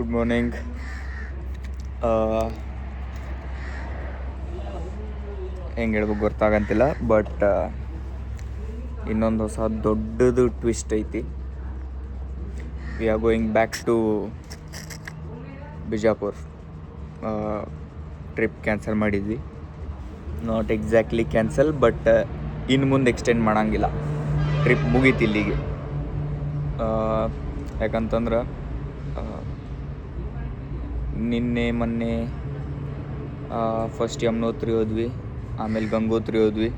Good morning. ಹೆಂಗೆ ಹೇಳ್ಬೇಕು ಗೊತ್ತಾಗಂತಿಲ್ಲ, but ಇನ್ನೊಂದು ಹೊಸ ದೊಡ್ಡದು ಟ್ವಿಸ್ಟ್ ಐತಿ. We are going back to Bijapur. Trip cancel ಮಾಡಿದ್ವಿ. ನಾಟ್ ಎಕ್ಸಾಕ್ಟ್ಲಿ ಕ್ಯಾನ್ಸಲ್, ಬಟ್ ಇನ್ನು ಮುಂದೆ ಎಕ್ಸ್ಟೆಂಡ್ ಮಾಡೋಂಗಿಲ್ಲ. ಟ್ರಿಪ್ ಮುಗೀತು ಇಲ್ಲಿಗೆ. ಯಾಕಂತಂದ್ರೆ ನಿನ್ನೆ ಮೊನ್ನೆ ಫಸ್ಟ್ ಯಮುನೋತ್ರಿ ಹೋದ್ವಿ, ಆಮೇಲೆ ಗಂಗೋತ್ರಿ ಹೋದ್ವಿ.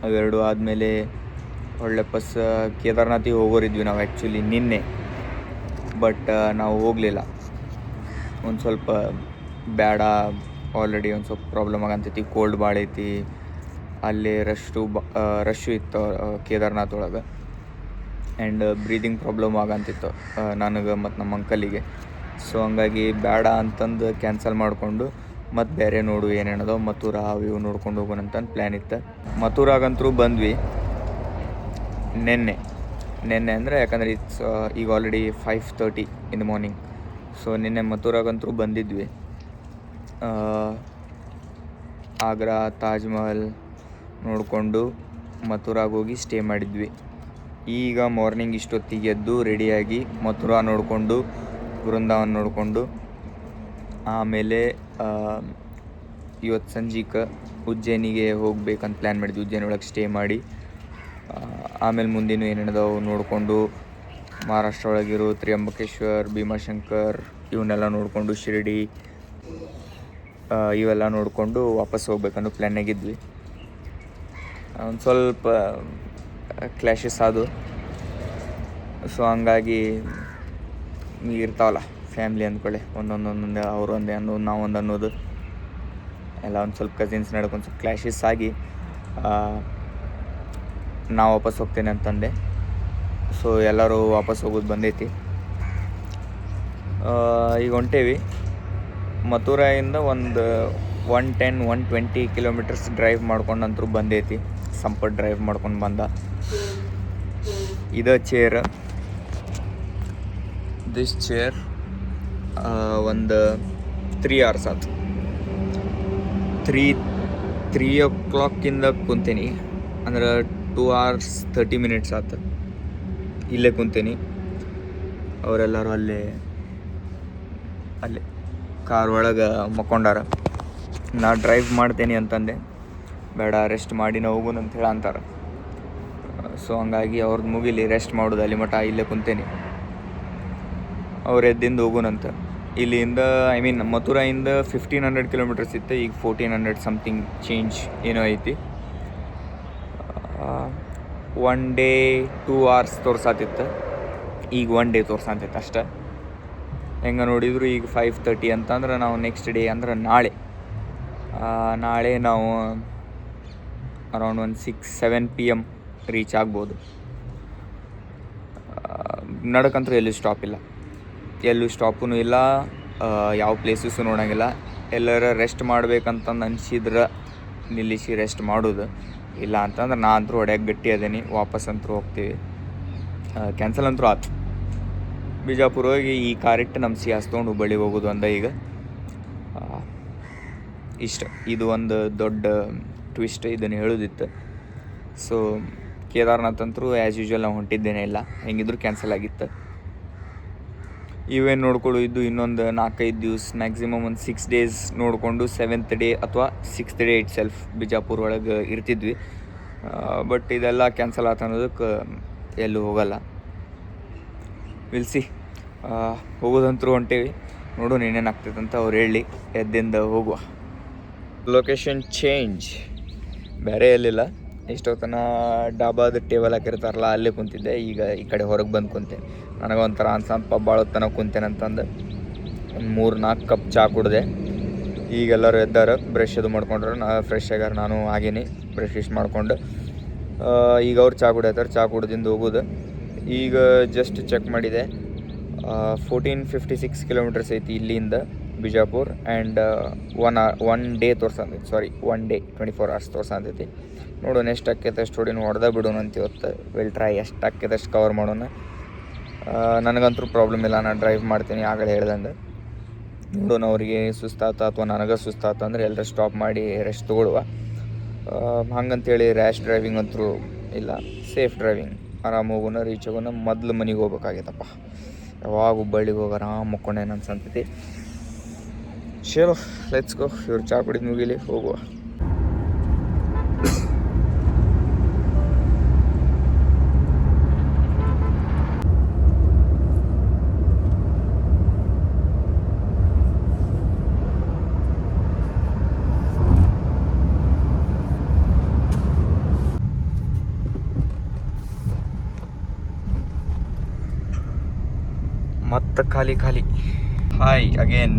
ಅವೆರಡು ಆದಮೇಲೆ ಒಳ್ಳೆ ಕೇದಾರ್ನಾಥಿಗೆ ಹೋಗೋರಿದ್ವಿ ನಾವು ಆ್ಯಕ್ಚುಲಿ ನಿನ್ನೆ. ಬಟ್ ನಾವು ಹೋಗಲಿಲ್ಲ. ಒಂದು ಸ್ವಲ್ಪ ಬೇಡ, ಆಲ್ರೆಡಿ ಒಂದು ಸ್ವಲ್ಪ ಪ್ರಾಬ್ಲಮ್ ಆಗಂತೈತಿ. ಕೋಲ್ಡ್ ಭಾಳ ಐತಿ ಅಲ್ಲಿ, ರಶ್ಶು ಇತ್ತು ಕೇದಾರ್ನಾಥ್ ಒಳಗೆ. ಆ್ಯಂಡ್ ಬ್ರೀದಿಂಗ್ ಪ್ರಾಬ್ಲಮ್ ಆಗಂತಿತ್ತು ನನಗೆ ಮತ್ತು ನಮ್ಮ ಅಂಕಲಿಗೆ. ಸೊ ಹಂಗಾಗಿ ಬೇಡ ಅಂತಂದು ಕ್ಯಾನ್ಸಲ್ ಮಾಡಿಕೊಂಡು ಮತ್ತು ಬೇರೆ ನೋಡು ಏನೇನದೋ ಮಥುರಾ ಅವು ನೋಡ್ಕೊಂಡು ಹೋಗೋಣ ಅಂತಂದು ಪ್ಲ್ಯಾನ್ ಇತ್ತು. ಮಥುರಾಗಂತರೂ ಬಂದ್ವಿ ನಿನ್ನೆ ಅಂದರೆ ಯಾಕಂದರೆ ಈಗ already 5:30 in the morning. So ನಿನ್ನೆ ಮಥುರಾಗಂತರೂ ಬಂದಿದ್ವಿ. ಆಗ್ರಾ, ತಾಜ್ ಮಹಲ್ ನೋಡಿಕೊಂಡು ಮಥುರಾಗೆ ಹೋಗಿ ಸ್ಟೇ ಮಾಡಿದ್ವಿ. ಈಗ ಮಾರ್ನಿಂಗ್ ಇಷ್ಟೊತ್ತಿಗೆ ಎದ್ದು ರೆಡಿಯಾಗಿ ಮಥುರಾ ನೋಡಿಕೊಂಡು ವೃಂದಾವನ್ ನೋಡಿಕೊಂಡು ಆಮೇಲೆ ಇವತ್ತು ಸಂಜೆಗೆ ಉಜ್ಜಯಿನಿಗೆ ಹೋಗ್ಬೇಕಂತ ಪ್ಲ್ಯಾನ್ ಮಾಡಿದ್ವಿ. ಉಜ್ಜಯಿನಿ ಒಳಗೆ ಸ್ಟೇ ಮಾಡಿ ಆಮೇಲೆ ಮುಂದಿನ ಏನೇನದಾವು ನೋಡಿಕೊಂಡು ಮಹಾರಾಷ್ಟ್ರ ಒಳಗಿರೋ ತ್ರ್ಯಂಬಕೇಶ್ವರ್, ಭೀಮಾಶಂಕರ್ ಇವನ್ನೆಲ್ಲ ನೋಡಿಕೊಂಡು ಶಿರ್ಡಿ ಇವೆಲ್ಲ ನೋಡಿಕೊಂಡು ವಾಪಸ್ ಹೋಗ್ಬೇಕನ್ನೋ ಪ್ಲ್ಯಾನಾಗಿದ್ವಿ. ಒಂದು ಸ್ವಲ್ಪ ಕ್ಲ್ಯಾಶಸ್ ಆದವು. ಸೊ ಹಂಗಾಗಿ ಇರ್ತಾವಲ್ಲ ಫ್ಯಾಮ್ಲಿ ಅಂದ್ಕೊಳ್ಳಿ, ಒಂದೊಂದೇ ಅವರು ಒಂದೇ ಅನ್ನೋದು, ನಾವೊಂದು ಅನ್ನೋದು ಎಲ್ಲ ಒಂದು ಸ್ವಲ್ಪ ಕಸಿನ್ಸ್ ನಡ್ಕೊಂಡು ಸ್ವಲ್ಪ ಕ್ಲ್ಯಾಶಸ್ ಆಗಿ ನಾವು ವಾಪಸ್ ಹೋಗ್ತೇನೆ ಅಂತಂದೆ. ಸೊ ಎಲ್ಲರೂ ವಾಪಸ್ ಹೋಗೋದು ಬಂದೈತಿ. ಈಗ ಹೊಂಟೇವಿ. ಮಥುರಾಯಿಂದ ಒಂದು 110-120 ಕಿಲೋಮೀಟರ್ಸ್ ಡ್ರೈವ್ ಮಾಡ್ಕೊಂಡಂತರೂ ಬಂದೈತಿ. ಸಂಪತ್ ಡ್ರೈವ್ ಮಾಡ್ಕೊಂಡು ಬಂದ. ಇದು ದಿಸ್ ಚೇರ್ ಒಂದು 3 hours ಆಯ್ತು. 3 o'clock ಕುಂತೀನಿ, ಅಂದ್ರೆ 2 hours 30 minutes ಆಯ್ತು ಇಲ್ಲೇ ಕುಂತೀನಿ. ಅವರೆಲ್ಲರೂ ಅಲ್ಲೇ ಕಾರ್ ಒಳಗೆ ಮಕ್ಕೊಂಡಾರ. ನಾ ಡ್ರೈವ್ ಮಾಡ್ತೇನೆ ಅಂತಂದೆ, ಬೇಡ ರೆಸ್ಟ್ ಮಾಡಿ ನಾವು ಹೋಗೋಣ ಅಂತ ಹೇಳಿ ಅಂತಾರೆ. ಸೊ ಹಂಗಾಗಿ ಅವ್ರದ್ದು ಮುಗಿಲಿ, ರೆಸ್ಟ್ ಮಾಡೋದು ಅಲ್ಲಿ ಮಠ ಇಲ್ಲೇ ಕುಂತೇನೆ. ಅವ್ರು ಎದ್ದಿಂದ ಹೋಗೋಣಂತ. ಇಲ್ಲಿಂದ ಮಥುರಾಯಿಂದ 1500 ಕಿಲೋಮೀಟರ್ಸ್ ಇತ್ತು, ಈಗ 1400 ಸಮಥಿಂಗ್ ಚೇಂಜ್ ಏನೋ ಐತಿ. 1 day 2 hours ತೋರ್ಸಾತಿತ್ತು, ಈಗ 1 day ತೋರ್ಸಾತಿತ್ತು ಅಷ್ಟೆ. ಹೆಂಗೆ ನೋಡಿದ್ರು ಈಗ 5:30 ಅಂತಂದ್ರೆ ನಾವು ನೆಕ್ಸ್ಟ್ ಡೇ ಅಂದ್ರೆ ನಾಳೆ ನಾವು ಅರೌಂಡ್ ಒಂದು 6-7 PM ರೀಚ್ ಆಗ್ಬೋದು. ನಡಕಂತೂ ಎಲ್ಲೂ ಸ್ಟಾಪ್ ಇಲ್ಲ, ಎಲ್ಲೂ ಸ್ಟಾಪೂ ಇಲ್ಲ, ಯಾವ ಪ್ಲೇಸಸ್ಸು ನೋಡೋಂಗಿಲ್ಲ. ಎಲ್ಲರ ರೆಸ್ಟ್ ಮಾಡ್ಬೇಕಂತಂದು ಅನಿಸಿದ್ರೆ ನಿಲ್ಲಿಸಿ ರೆಸ್ಟ್ ಮಾಡೋದು, ಇಲ್ಲ ಅಂತಂದ್ರೆ ನಾ ಅಂತೂ ಹೊಡ್ಯಾಗ ಗಟ್ಟಿ ಅದೇನಿ, ವಾಪಸ್ ಅಂತೂ ಹೋಗ್ತೀವಿ. ಕ್ಯಾನ್ಸಲ್ ಅಂತೂ ಆಯ್ತು. ಬಿಜಾಪುರ ಹೋಗಿ ಈ ಕಾರಿಟ್ಟು ನಮ್ಮ ಸಿಯಾಸ್ ತೊಗೊಂಡು ಹುಬ್ಬಳ್ಳಿಗೆ ಹೋಗೋದು ಅಂದ. ಈಗ ಇಷ್ಟ, ಇದು ಒಂದು ದೊಡ್ಡ ಟ್ವಿಸ್ಟ್, ಇದನ್ನು ಹೇಳೋದಿತ್ತು. ಸೊ ಕೇದಾರ್ನಾಥ್ ಅಂತೂ ಆ್ಯಸ್ ಯೂಶ್ವಲ್ ನಾವು ಹೊಂಟಿದ್ದೇನೆ ಇಲ್ಲ, ಹೆಂಗಿದ್ರು ಕ್ಯಾನ್ಸಲ್ ಆಗಿತ್ತು. ಇವೇನು ನೋಡ್ಕೊಳ್ಳು, ಇದು ಇನ್ನೊಂದು 4-5 ದಿವಸ, ಮ್ಯಾಕ್ಸಿಮಮ್ ಒಂದು 6 days ನೋಡಿಕೊಂಡು 7th day ಅಥವಾ 6th day it self Bijapur ಒಳಗೆ ಇರ್ತಿದ್ವಿ. ಬಟ್ ಇದೆಲ್ಲ ಕ್ಯಾನ್ಸಲ್ ಆಯ್ತು ಅನ್ನೋದಕ್ಕೆ ಎಲ್ಲೂ ಹೋಗಲ್ಲ. ವಿಲ್ಸಿ ಹೋಗೋದಂತರೂ ಹೊಂಟೇವಿ, ನೋಡೋಣ ಏನೇನಾಗ್ತೈತೆ ಅಂತ ಅವ್ರು ಹೇಳಿ ಎದ್ದಿಂದ ಹೋಗುವ. ಲೊಕೇಶನ್ ಚೇಂಜ್, ಬೇರೆ ಎಲ್ಲಿಲ್ಲ. ಎಷ್ಟೊತ್ತನ ಡಾಬಾದ ಟೇಬಲ್ ಹಾಕಿರ್ತಾರಲ್ಲ ಅಲ್ಲೇ ಕುಂತಿದ್ದೆ. ಈಗ ಈ ಕಡೆ ಹೊರಗೆ ಬಂದು ಕುಂತೇನೆ. ನನಗೊಂಥರ ಅನ್ಸಂತ ಭಾಳ ಹೊತ್ತನ ಕುಂತೇನೆ ಅಂತಂದು ಒಂದು 3-4 ಕಪ್ ಚಹಾ ಕುಡಿದೆ. ಈಗೆಲ್ಲರೂ ಎದ್ದಾರೆ, ಬ್ರಷ್ ಅದು ಮಾಡ್ಕೊಂಡ್ರೆ ಫ್ರೆಶ್ ಆಗ್ಯಾರ. ನಾನು ಆಗೇನಿ ಬ್ರಷ್ ಮಾಡ್ಕೊಂಡು. ಈಗ ಅವ್ರು ಚಹಾ ಕುಡಿಯತ್ತಾರೆ, ಚಹಾ ಕುಡ್ದಿಂದ ಹೋಗೋದು. ಈಗ ಜಸ್ಟ್ ಚೆಕ್ ಮಾಡಿದೆ, 1456 ಕಿಲೋಮೀಟರ್ಸ್ ಐತಿ ಇಲ್ಲಿಂದ Bijapur. And 1 day ತೋರ್ಸಂತೈತಿ, 1 day 24 hours ತೋರ್ಸಂತೈತಿ. ನೋಡೋಣ ಎಷ್ಟು ಆಕೈತೆ ಅಷ್ಟು ಹೊಡಿನ ಹೊಡೆದ ಬಿಡೋಣ ಅಂತ ಇವತ್ತು. ವಿಲ್ ಟ್ರೈ, ಎಷ್ಟು ಆಕೈತೆ ಅಷ್ಟು ಕವರ್ ಮಾಡೋಣ. ನನಗಂತೂ ಪ್ರಾಬ್ಲಮ್ ಇಲ್ಲ, ನಾನು ಡ್ರೈವ್ ಮಾಡ್ತೀನಿ ಆಗಲೇ ಹೇಳ್ದಂಗೆ. ನೋಡೋಣ ಅವರಿಗೆ ಸುಸ್ತಾತ ಅಥವಾ ನನಗೆ ಸುಸ್ತಾತ ಅಂದರೆ ಎಲ್ಲರೂ ಸ್ಟಾಪ್ ಮಾಡಿ ರೆಸ್ಟ್ ತೊಗೊಳುವ. ಹಂಗಂತೇಳಿ ರ್ಯಾಶ್ ಡ್ರೈವಿಂಗ್ ಅಂತೂ ಇಲ್ಲ, ಸೇಫ್ ಡ್ರೈವಿಂಗ್. ಆರಾಮ ಹೋಗೋಣ, ರೀಚ್ ಆಗೋಣ. ಮೊದಲು ಮನೆಗೆ ಹೋಗ್ಬೇಕಾಗೈತಪ್ಪ, ಯಾವಾಗ ಹುಬ್ಬಳ್ಳಿಗೆ ಹೋಗೋಣ ಮುಕ್ಕೊಂಡೆ ನನ್ನ ಸಂತತಿ. ಚಲೋ ಲೆಟ್ಸ್ ಗೋ. ಇವ್ರು ಚಾ ಕುಡಿದು ಮುಗಿಲಿ, ಹೋಗುವ. ಮತ್ತೆ ಖಾಲಿ ಹಾಯ್ ಅಗೇನ್.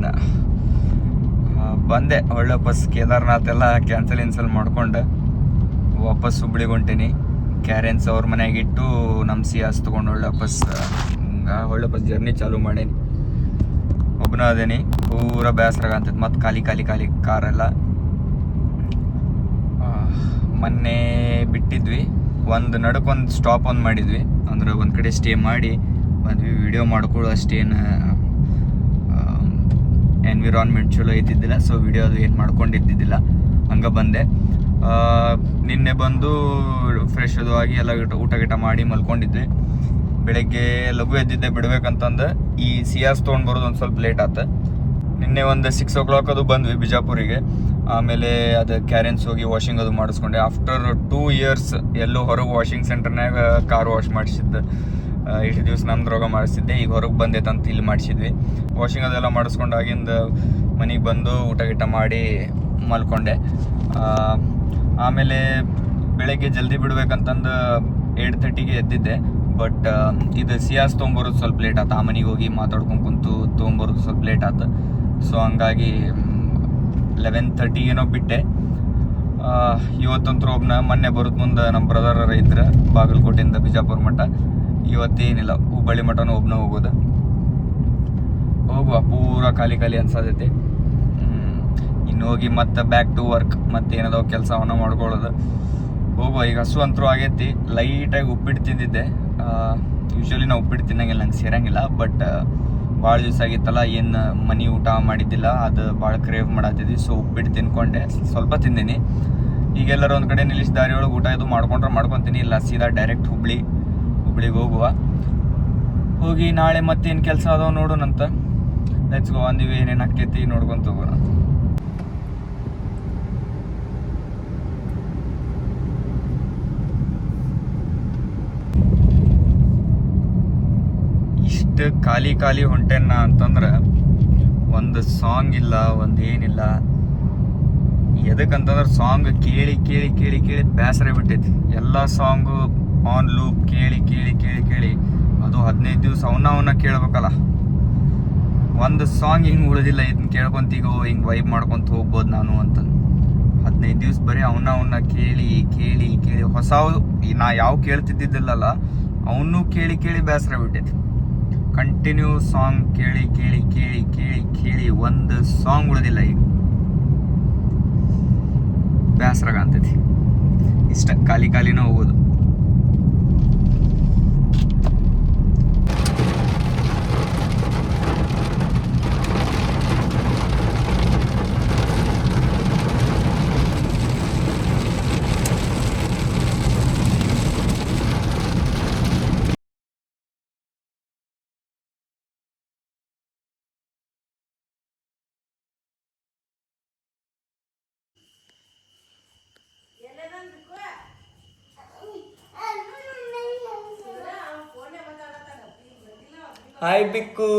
ಬಂದೆ ಒಳ್ಳೆ ಬಸ್. ಕೇದಾರ್ನಾಥ್ ಎಲ್ಲ ಕ್ಯಾನ್ಸಲ್ ಮಾಡ್ಕೊಂಡು ವಾಪಸ್ ಹುಬ್ಳಿಗೆ ಹೊಂಟೀನಿ. ಕ್ಯಾರೆನ್ಸ್ ಅವ್ರ ಮನೆಯಾಗ ಇಟ್ಟು ನಮ್ಮ ಸಿಯಾಸ್ ತೊಗೊಂಡು ಒಳ್ಳೆ ಬಸ್ ಜರ್ನಿ ಚಾಲೂ ಮಾಡೀನಿ. ಒಬ್ಬನ ಅದೇನಿ, ಪೂರ ಬೇಸರ ಅಂತೈತೆ. ಮತ್ತು ಖಾಲಿ ಕಾರೆಲ್ಲ. ಮೊನ್ನೆ ಬಿಟ್ಟಿದ್ವಿ, ನಡಕ್ಕೊಂದು ಸ್ಟಾಪ್ ಮಾಡಿದ್ವಿ. ಅಂದ್ರೆ ಒಂದು ಕಡೆ ಸ್ಟೇ ಮಾಡಿ ಬಂದ್ವಿ. ವಿಡಿಯೋ ಮಾಡ್ಕೊಳ್ಳೋ ಅಷ್ಟೇನು ಎನ್ವಿರಾನ್ಮೆಂಟ್ ಚಲೋ ಇದ್ದಿದ್ದಿಲ್ಲ, ಸೊ ವಿಡಿಯೋ ಅದು ಏನು ಮಾಡ್ಕೊಂಡಿದ್ದಿದ್ದಿಲ್ಲ, ಹಂಗೆ ಬಂದೆ. ನಿನ್ನೆ ಬಂದು ಫ್ರೆಶ್ ಅದು ಆಗಿ ಎಲ್ಲ ಊಟ ಮಾಡಿ ಮಲ್ಕೊಂಡಿದ್ವಿ. ಬೆಳಗ್ಗೆ ಲಘು ಎದ್ದಿದ್ದೆ ಬಿಡ್ಬೇಕಂತಂದು. ಈ ಸಿಯಾಸ್ ತೊಗೊಂಡು ಬರೋದು ಒಂದು ಸ್ವಲ್ಪ ಲೇಟ್ ಆಯ್ತು. ನಿನ್ನೆ ಒಂದು 6 o'clock ಅದು ಬಂದ್ವಿ ಬಿಜಾಪುರಿಗೆ. ಆಮೇಲೆ ಅದು ಕ್ಯಾರೆನ್ಸ್ ಹೋಗಿ ವಾಷಿಂಗ್ ಅದು ಮಾಡಿಸ್ಕೊಂಡೆ. ಆಫ್ಟರ್ 2 years ಎಲ್ಲೋ ಹೊರಗೆ ವಾಷಿಂಗ್ ಸೆಂಟರ್ನಾಗ ಕಾರ್ ವಾಶ್ ಮಾಡಿಸಿದ್ದೆ. ಇಷ್ಟು ದಿವಸ ನಮ್ದ್ರಾಗ ಮಾಡಿಸಿದ್ದೆ, ಈಗ ಹೊರಗೆ ಬಂದೈತಂತ ಇಲ್ಲಿ ಮಾಡಿಸಿದ್ವಿ. ವಾಷಿಂಗ್ ಅದೆಲ್ಲ ಮಾಡಿಸ್ಕೊಂಡು ಆಗಿಂದ ಮನೆಗೆ ಬಂದು ಊಟ ಮಾಡಿ ಮಲ್ಕೊಂಡೆ. ಆಮೇಲೆ ಬೆಳಗ್ಗೆ ಜಲ್ದಿ ಬಿಡ್ಬೇಕಂತಂದು 8:30ಗೆ ಎದ್ದಿದ್ದೆ. ಬಟ್ ಇದು ಸಿಯಾಸ್ ತೊಗೊಂಬರೋದು ಸ್ವಲ್ಪ ಲೇಟ್ ಆಯ್ತು. ಆ ಮನೆಗೆ ಹೋಗಿ ಮಾತಾಡ್ಕೊಂಡು ಕುಂತು ತೊಗೊಂಬರೋದು ಸ್ವಲ್ಪ ಲೇಟ್ ಆಯ್ತು. ಸೊ ಹಂಗಾಗಿ 11:30 ಬಿಟ್ಟೆ. ಇವತ್ತಂತೂ ಮೊನ್ನೆ ಬರೋದು ಮುಂದೆ ನಮ್ಮ ಬ್ರದರ್ ಇದ್ರೆ ಬಾಗಲಕೋಟೆಯಿಂದ ಬಿಜಾಪುರ ಮಠ. ಇವತ್ತೇನಿಲ್ಲ, ಹುಬ್ಬಳ್ಳಿ ಮಠನೂ ಒಬ್ಬನ ಹೋಗೋದು. ಹೋಗುವ, ಪೂರ ಖಾಲಿ ಅನ್ಸತೈತಿ. ಇನ್ನು ಹೋಗಿ ಮತ್ತೆ ಬ್ಯಾಕ್ ಟು ವರ್ಕ್, ಮತ್ತೆ ಏನದಾವ ಕೆಲಸ ಅವನ್ನ ಮಾಡ್ಕೊಳ್ಳೋದು. ಹೋಗುವ. ಈಗ ಹಸು ಅಂತರೂ ಆಗೈತಿ. ಲೈಟಾಗಿ ಉಪ್ಪಿಟ್ಟು ತಿಂದಿದ್ದೆ. ಯೂಶ್ವಲಿ ನಾವು ಉಪ್ಪಿಟ್ಟು ತಿನ್ನಂಗಿಲ್ಲ, ನಂಗೆ ಸೇರಂಗಿಲ್ಲ. ಬಟ್ ಭಾಳ ದಿವಸ ಆಗಿತ್ತಲ್ಲ, ಏನು ಮನೆ ಊಟ ಮಾಡಿದ್ದಿಲ್ಲ, ಅದು ಭಾಳ ಕ್ರೇವ್ ಮಾಡತ್ತಿದ್ವಿ. ಸೊ ಉಪ್ಪಿಟ್ಟು ತಿನ್ಕೊಂಡೆ, ಸ್ವಲ್ಪ ತಿಂದೀನಿ. ಈಗೆಲ್ಲರೂ ಒಂದು ಕಡೆ ನಿಲ್ಲಿಸಿ ದಾರಿ ಒಳಗೆ ಊಟ ಇದು ಮಾಡ್ಕೊತೀನಿ. ಇಲ್ಲ ಸೀದಾ ಡೈರೆಕ್ಟ್ ಹುಬ್ಳಿಗೆ ಹೋಗುವ. ಹೋಗಿ ನಾಳೆ ಮತ್ತೇನು ಕೆಲಸ ಅದಾವ ನೋಡೋಣಂತ. Let's go. ಅಂದಿವಿ ಏನೇನು ಆಕೈತಿ ನೋಡ್ಕೊಂತ ಹೋಗೋಣ. ಇಷ್ಟು ಖಾಲಿ ಹೊಂಟೆನ್ನ ಅಂತಂದ್ರೆ ಒಂದು ಸಾಂಗ್ ಇಲ್ಲ, ಒಂದು ಏನಿಲ್ಲ. ಎದಕ್ಕಂತಂದ್ರೆ ಸಾಂಗ್ ಕೇಳಿ ಬೇಸರ ಬಿಟ್ಟೈತಿ. ಎಲ್ಲ ಸಾಂಗು ಆನ್ ಲೂಪ್ ಕೇಳಿ ಅದು 15 ದಿವಸ ಅವನ್ನ ಕೇಳ್ಬೇಕಲ್ಲ. ಒಂದು ಸಾಂಗ್ ಹಿಂಗೆ ಉಳಿದಿಲ್ಲ, ಇದನ್ನ ಕೇಳ್ಕೊಂತ ಈಗ ಹಿಂಗೆ ವೈಬ್ ಮಾಡ್ಕೊತ ಹೋಗ್ಬೋದು ನಾನು ಅಂತ. 15 ದಿವಸ ಬರೀ ಅವನ್ನ ಕೇಳಿ ಹೊಸ ನಾ ಯಾವ ಕೇಳ್ತಿದ್ದಿದ್ದಲ್ಲ ಅವನ್ನೂ ಕೇಳಿ ಬೇಸರ ಬಿಟ್ಟೈತಿ. ಕಂಟಿನ್ಯೂ ಸಾಂಗ್ ಕೇಳಿ ಒಂದು ಸಾಂಗ್ ಉಳಿದಿಲ್ಲ. ಈಗ ಬೇಸರ ಅಂತೈತಿ. ಇಷ್ಟ ಖಾಲಿನ ಹೋಗೋದು. ಹಾಯ್ ಬಿಕ್ಕು.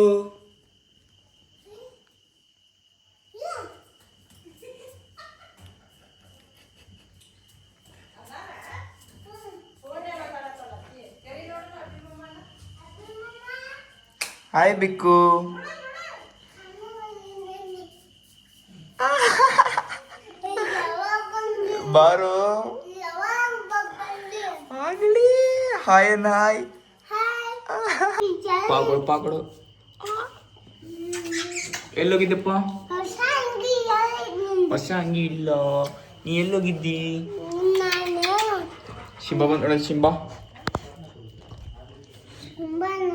ಹಾಯ್ ಬಿಕ್ಕು. ಬಾರೋ ಆಗಲಿ. Hi hi. ಪಾಕೊಡು. ಎಲ್ಲೋಗಿದ್ದಪ್ಪ? ಹೊಸ ಅಂಗಿ ಇಲ್ಲ. ನೀ ಎಲ್ಲೋಗಿದ್ದಿ? ಶಿಂಬಾ ಬಂದೊಳ. ಶಿಂಬಾ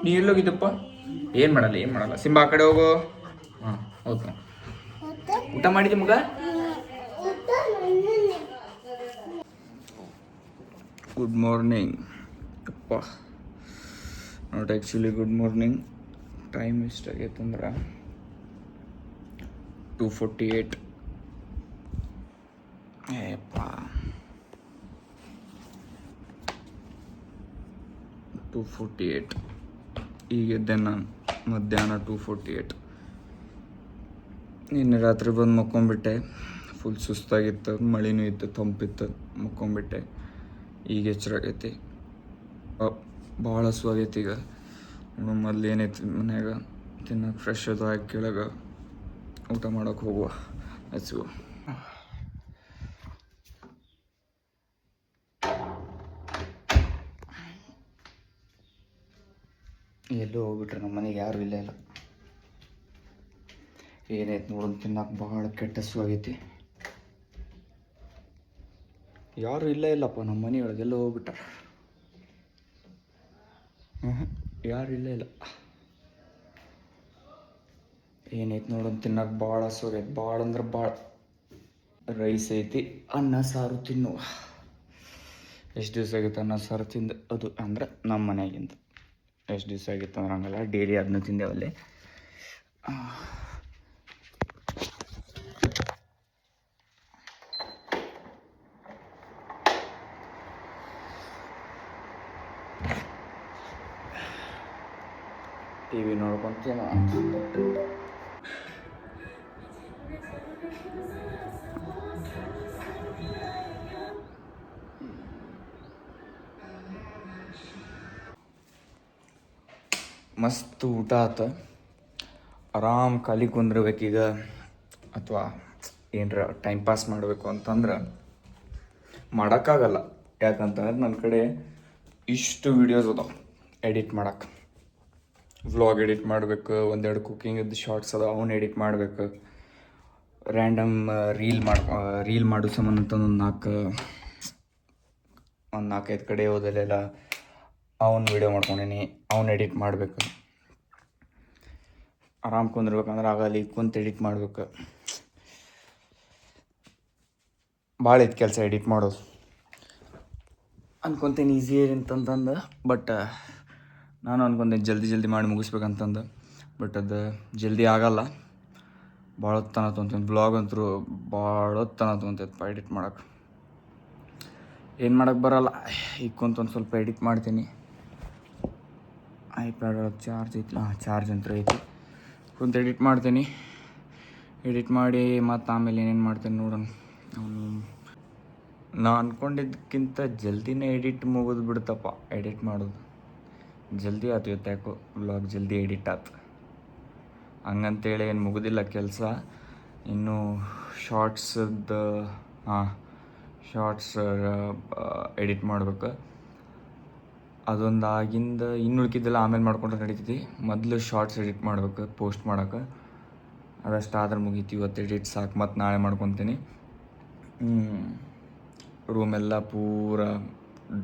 ನೀ ಎಲ್ಲೋಗಿದ್ದಪ್ಪ? ಏನು ಮಾಡಲ್ಲ ಸಿಂಬಾ ಆ ಕಡೆ ಹೋಗು. ಹಾಂ ಹೌದು. ಊಟ ಮಾಡಿದ್ದೆ ಮಗ? ಗುಡ್ ಮಾರ್ನಿಂಗ್ ಅಪ್ಪ. Not actually good morning. Time ಎಷ್ಟಾಗೈತೆ ಅಂದ್ರೆ 2:48. ಏಪ್ಪ 2:48 ಈಗಿದ್ದೆ ನಾನು ಮಧ್ಯಾಹ್ನ 2:48. ನಿನ್ನೆ ರಾತ್ರಿ ಬಂದು ಮಕ್ಕೊಂಬಿಟ್ಟೆ. ಫುಲ್ ಸುಸ್ತಾಗಿತ್ತು, ಮಳೆನೂ ಇತ್ತು, ತಂಪಿತ್ತು, ಮಕ್ಕೊಂಬಿಟ್ಟೆ. ಈಗ ಎಚ್ಚರಾಗೈತಿ. ಭಾಳ ಹಸುವಾಗೈತಿ. ಈಗ ಮೊದಲು ಏನೈತಿ ಮನ್ಯಾಗ ತಿನ್ನಕ್ಕೆ ಫ್ರೆಶ್ ಅದು ಹಾಕಿ ಕೆಳಗೆ ಊಟ ಮಾಡೋಕೆ ಹೋಗುವ. ಹಚ್ಚು ಎಲ್ಲೂ ಹೋಗ್ಬಿಟ್ರೆ ನಮ್ಮ ಮನೆಗೆ ಯಾರೂ ಇಲ್ಲ. ಏನೈತೆ ನೋಡೋದು ತಿನ್ನಕ್ಕೆ ಭಾಳ ಕೆಟ್ಟ ಹಸುವಾಗೈತಿ. ಯಾರು ಇಲ್ಲಪ್ಪ ನಮ್ಮ ಮನೆಯೊಳಗೆ, ಎಲ್ಲೋ ಹೋಗ್ಬಿಟ್ಟಾರ. ಯಾರು ಇಲ್ಲ. ಏನೈತೆ ನೋಡೋದು ತಿನ್ನಕ್ಕೆ ಭಾಳ ಹಸುವಾಗೈತಿ. ಭಾಳ ಅಂದ್ರೆ ಭಾಳ. ರೈಸ್ ಐತಿ, ಅನ್ನ ಸಾರು ತಿನ್ನುವ. ಎಷ್ಟು ದಿವಸ ಆಗಿತ್ತು ಅನ್ನ ಸಾರು ತಿಂದು? ಅದು ಅಂದ್ರೆ ನಮ್ಮ ಮನೆಯಾಗಿಂದ ಎಷ್ಟು ದಿವಸ ಆಗಿತ್ತು ಅಂದ್ರೆ ಹಂಗಲ್ಲ, ಡೈಲಿ ಅದನ್ನ ತಿಂದೇವಲ್ಲಿ. T V ನೋಡ್ಕೊಂತೇನೋ. ಮಸ್ತ್ ಊಟ ಆತ. ಆರಾಮ್ ಖಾಲಿ ಕುಂದ್ರಬೇಕೀಗ, ಅಥವಾ ಏನರ ಟೈಮ್ ಪಾಸ್ ಮಾಡಬೇಕು ಅಂತಂದ್ರೆ ಮಾಡೋಕ್ಕಾಗಲ್ಲ. ಯಾಕಂತಂದ್ರೆ ನನ್ನ ಕಡೆ ಇಷ್ಟು ವೀಡಿಯೋಸ್ ಅದಾವೆ ಎಡಿಟ್ ಮಾಡೋಕ್ಕೆ. ವ್ಲಾಗ್ ಎಡಿಟ್ ಮಾಡಬೇಕು, ಒಂದೆರಡು ಕುಕ್ಕಿಂಗದ್ದು ಶಾರ್ಟ್ಸ್ ಅದ, ಅವನ್ನ ಎಡಿಟ್ ಮಾಡಬೇಕು. ರ್ಯಾಂಡಮ್ ರೀಲ್ ಮಾಡೋ ಸಂಬಂಧ ಅಂತ ಒಂದು 4-5 ಕಡೆ ಹೋದಲ್ಲೆಲ್ಲ ಅವ್ನು ವೀಡಿಯೋ ಮಾಡ್ಕೊಂಡೀನಿ, ಅವ್ನು ಎಡಿಟ್ ಮಾಡಬೇಕು. ಆರಾಮ್ ಕುಂದಿರ್ಬೇಕಂದ್ರೆ ಆಗಲ್ಲಿ ಕುಂತು ಎಡಿಟ್ ಮಾಡಬೇಕು. ಭಾಳ ಐತೆ ಕೆಲಸ ಎಡಿಟ್ ಮಾಡೋದು. ಅನ್ಕೊತೀನಿ ಈಸಿ ಅಂತಂದು, ಬಟ್ ನಾನು ಅನ್ಕೊಂತೀನಿ ಜಲ್ದಿ ಮಾಡಿ ಮುಗಿಸ್ಬೇಕಂತಂದು. ಬಟ್ ಅದು ಜಲ್ದಿ ಆಗಲ್ಲ. ಭಾಳ ಹೊತ್ತನ ತೊಗೊಂತೀನಿ. ಬ್ಲಾಗ್ ಅಂತೂ ಭಾಳ ಹೊತ್ತನ ತೊಗೊಂತೈತಪ್ಪ ಎಡಿಟ್ ಮಾಡೋಕೆ. ಏನು ಮಾಡೋಕ್ಕೆ ಬರೋಲ್ಲ. ಈಗ ಕುಂತು ಒಂದು ಸ್ವಲ್ಪ ಎಡಿಟ್ ಮಾಡ್ತೀನಿ. ಐಪ್ಯಾಡ್ ಒಳಗೆ ಚಾರ್ಜ್ ಐತಿ. ಚಾರ್ಜ್ ಅಂತ ಐತಿ. ಕುಂತು ಎಡಿಟ್ ಮಾಡ್ತೀನಿ. ಎಡಿಟ್ ಮಾಡಿ ಮತ್ತು ಆಮೇಲೆ ಏನೇನು ಮಾಡ್ತೀನಿ ನೋಡೋಣ. ನಾ ಅಂದ್ಕೊಂಡಿದ್ದಕ್ಕಿಂತ ಜಲ್ದಿನೇ ಎಡಿಟ್ ಮುಗಿದು ಬಿಡ್ತಪ್ಪ. ಎಡಿಟ್ ಮಾಡೋದು ಜಲ್ದಿ ಆಯ್ತು. ಇವತ್ತು ಯಾಕೋ ವ್ಲಾಗ್ ಜಲ್ದಿ ಎಡಿಟ್ ಆಯ್ತು. ಹಂಗಂತೇಳಿ ಏನು ಮುಗೋದಿಲ್ಲ ಕೆಲಸ. ಇನ್ನೂ ಶಾರ್ಟ್ಸದ್ದು ಶಾರ್ಟ್ಸ್ ಎಡಿಟ್ ಮಾಡ್ಬೇಕು. ಅದೊಂದು ಆಗಿಂದ ಇನ್ನು ಉಳ್ಕಿದ್ದೆಲ್ಲ ಆಮೇಲೆ ಮಾಡ್ಕೊಂಡ್ರೆ ನಡೀತೈತಿ. ಮೊದಲು ಶಾರ್ಟ್ಸ್ ಎಡಿಟ್ ಮಾಡ್ಬೇಕು, ಪೋಸ್ಟ್ ಮಾಡೋಕೆ. ಅದಷ್ಟಾದ್ರೆ ಮುಗೀತಿ. ಇವತ್ತು ಎಡಿಟ್ ಸಾಕು, ಮತ್ತು ನಾಳೆ ಮಾಡ್ಕೊತೀನಿ. ರೂಮೆಲ್ಲ ಪೂರ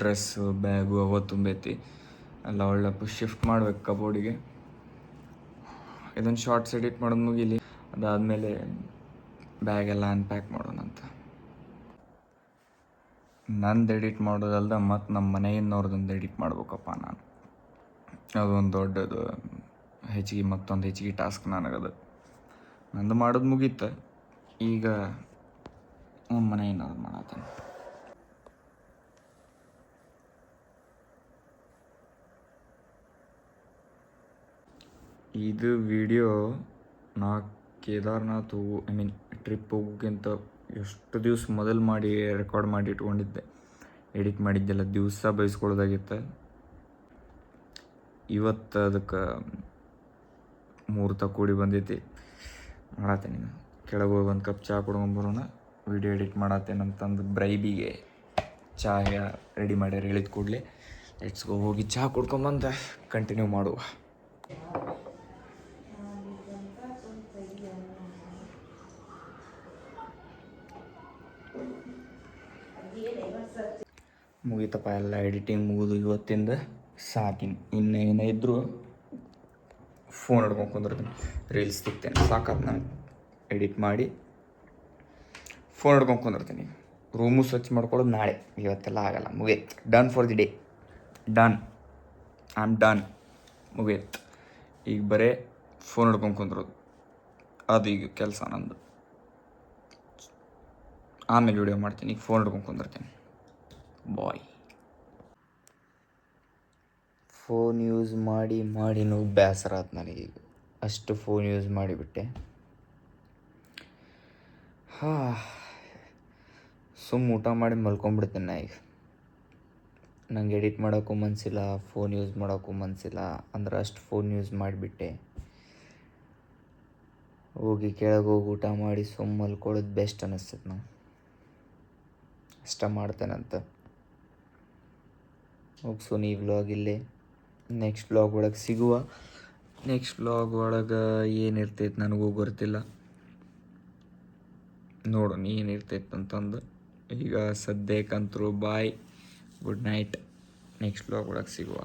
ಡ್ರೆಸ್ಸು, ಬ್ಯಾಗು ಅವ ತುಂಬೈತಿ. ಎಲ್ಲ ಒಳ್ಳೆ ಶಿಫ್ಟ್ ಮಾಡ್ಬೇಕು ಕಬೋರ್ಡಿಗೆ. ಇದೊಂದು ಶಾರ್ಟ್ಸ್ ಎಡಿಟ್ ಮಾಡೋದು ಮುಗೀಲಿ. ಅದಾದಮೇಲೆ ಬ್ಯಾಗೆಲ್ಲ ಅನ್ಪ್ಯಾಕ್ ಮಾಡೋಣಂತ. ನಂದು ಎಡಿಟ್ ಮಾಡೋದಲ್ದ ಮತ್ತು ನಮ್ಮ ಮನೆಯಿಂದವ್ರದ್ದೊಂದು ಎಡಿಟ್ ಮಾಡ್ಬೇಕಪ್ಪ ನಾನು. ಅದೊಂದು ದೊಡ್ಡದು ಮತ್ತೊಂದು ಹೆಚ್ಚಿಗೆ ಟಾಸ್ಕ್ ನನಗದು. ನಂದು ಮಾಡೋದು ಮುಗೀತು. ಈಗ ಮನೆಯಿಂದವ್ರು ಮಾಡತ್ತೀನಿ. ಇದು ವಿಡಿಯೋ ನಾ ಕೇದಾರ್ನಾಥ್ ಟ್ರಿಪ್ ಹೋಗೋಕ್ಕಿಂತ ಎಷ್ಟು ದಿವಸ ಮೊದಲು ರೆಕಾರ್ಡ್ ಮಾಡಿ ಇಟ್ಕೊಂಡಿದ್ದೆ. ಎಡಿಟ್ ಮಾಡಿದ್ದೆಲ್ಲ ದಿವಸ ಬಯಸ್ಕೊಳ್ಳೋದಾಗಿತ್ತು. ಇವತ್ತು ಅದಕ್ಕೆ ಮುಹೂರ್ತ ಕೂಡಿ ಬಂದೈತಿ. ಮಾಡತ್ತೀನಿ. ಕೆಳಗೆ ಹೋಗಿ ಒಂದು ಕಪ್ ಚಹಾ ಕುಡ್ಕೊಂಬರೋಣ. ವಿಡಿಯೋ ಎಡಿಟ್ ಮಾಡತ್ತೇನಂತಂದು ಬ್ರೈಬಿಗೆ ಚಹಾ ರೆಡಿ ಮಾಡ್ಯಾರ. ಹೇಳಿದ ಕೂಡಲೇ ಲೆಟ್ಸ್ಗೋ ಹೋಗಿ ಚಹಾ ಕುಡ್ಕೊಂಬಂದು ಕಂಟಿನ್ಯೂ ಮಾಡುವ. ಮುಗೀತಪ್ಪ ಎಲ್ಲ ಎಡಿಟಿಂಗ್ ಮುಗಿದು ಇವತ್ತಿಂದ ಸಾಕಿನ್. ಇನ್ನೇನೇ ಇದ್ದರೂ ಫೋನ್ ಹಿಡ್ಕೊಂಡು ಕುಂದಿರ್ತೀನಿ, ರೀಲ್ಸ್ ತಿಕ್ತೇನೆ, ಸಾಕಾದ ನಾನು ಎಡಿಟ್ ಮಾಡಿ ಫೋನ್ ಹಿಡ್ಕೊಂಡು ಕುಂದಿರ್ತೀನಿ. ರೂಮು ಸ್ವಚ್ಛ ಮಾಡ್ಕೊಳ್ಳೋದು ನಾಳೆ, ಇವತ್ತೆಲ್ಲ ಆಗಲ್ಲ. ಮುಗಿಯತ್, done for the day, done, I am done, ಮುಗಿಯತ್. ಈಗ ಬರೀ ಫೋನ್ ಹಿಡ್ಕೊಂಡು ಕುಂದಿರೋದು, ಅದು ಈಗ ಕೆಲಸ ನಂದು. ಆಮೇಲೆ ವಿಡಿಯೋ ಮಾಡ್ತೀನಿ, ಈಗ ಫೋನ್ ಹಿಡ್ಕೊಂಡು ಕುಂದಿರ್ತೀನಿ. ಬಾಯ್. ಫೋನ್ ಯೂಸ್ ಮಾಡಿ ಮಾಡಿನೂ ಬೇಸರ ಆಯ್ತು ನನಗೀಗ, ಅಷ್ಟು ಫೋನ್ ಯೂಸ್ ಮಾಡಿಬಿಟ್ಟೆ. ಊಟ ಮಾಡಿ ಮಲ್ಕೊಂಡ್ಬಿಡ್ತೀನಿ ನಾ ಈಗ. ನಂಗೆ ಎಡಿಟ್ ಮಾಡೋಕ್ಕೂ ಮನಸ್ಸಿಲ್ಲ, ಫೋನ್ ಯೂಸ್ ಮಾಡೋಕ್ಕೂ ಮನಸ್ಸಿಲ್ಲ, ಅಂದ್ರೆ ಅಷ್ಟು ಫೋನ್ ಯೂಸ್ ಮಾಡಿಬಿಟ್ಟೆ. ಹೋಗಿ ಕೆಳಗೆ ಹೋಗಿ ಊಟ ಮಾಡಿ ಮಲ್ಕೊಳ್ಳೋದು ಬೆಸ್ಟ್ ಅನ್ನಿಸ್ತದೆ. ನಾವು ಇಷ್ಟ ಮಾಡ್ತೇನಂತ ಹೋಗಿ ಈ ವ್ಲಾಗ್ ಇಲ್ಲೇ. ನೆಕ್ಸ್ಟ್ ವ್ಲಾಗ್ ಒಳಗೆ ಸಿಗುವ. ನೆಕ್ಸ್ಟ್ ವ್ಲಾಗ್ ಒಳಗೆ ಏನಿರ್ತೈತೆ ನನಗೂ ಗೊತ್ತಿಲ್ಲ, ನೋಡೋಣ ಏನಿರ್ತೈತೆ ಅಂತಂದು. ಈಗ ಸದ್ಯಕ್ಕಂತರೂ ಬಾಯ್, ಗುಡ್ ನೈಟ್. ನೆಕ್ಸ್ಟ್ ವ್ಲಾಗ್ ಒಳಗೆ ಸಿಗುವ.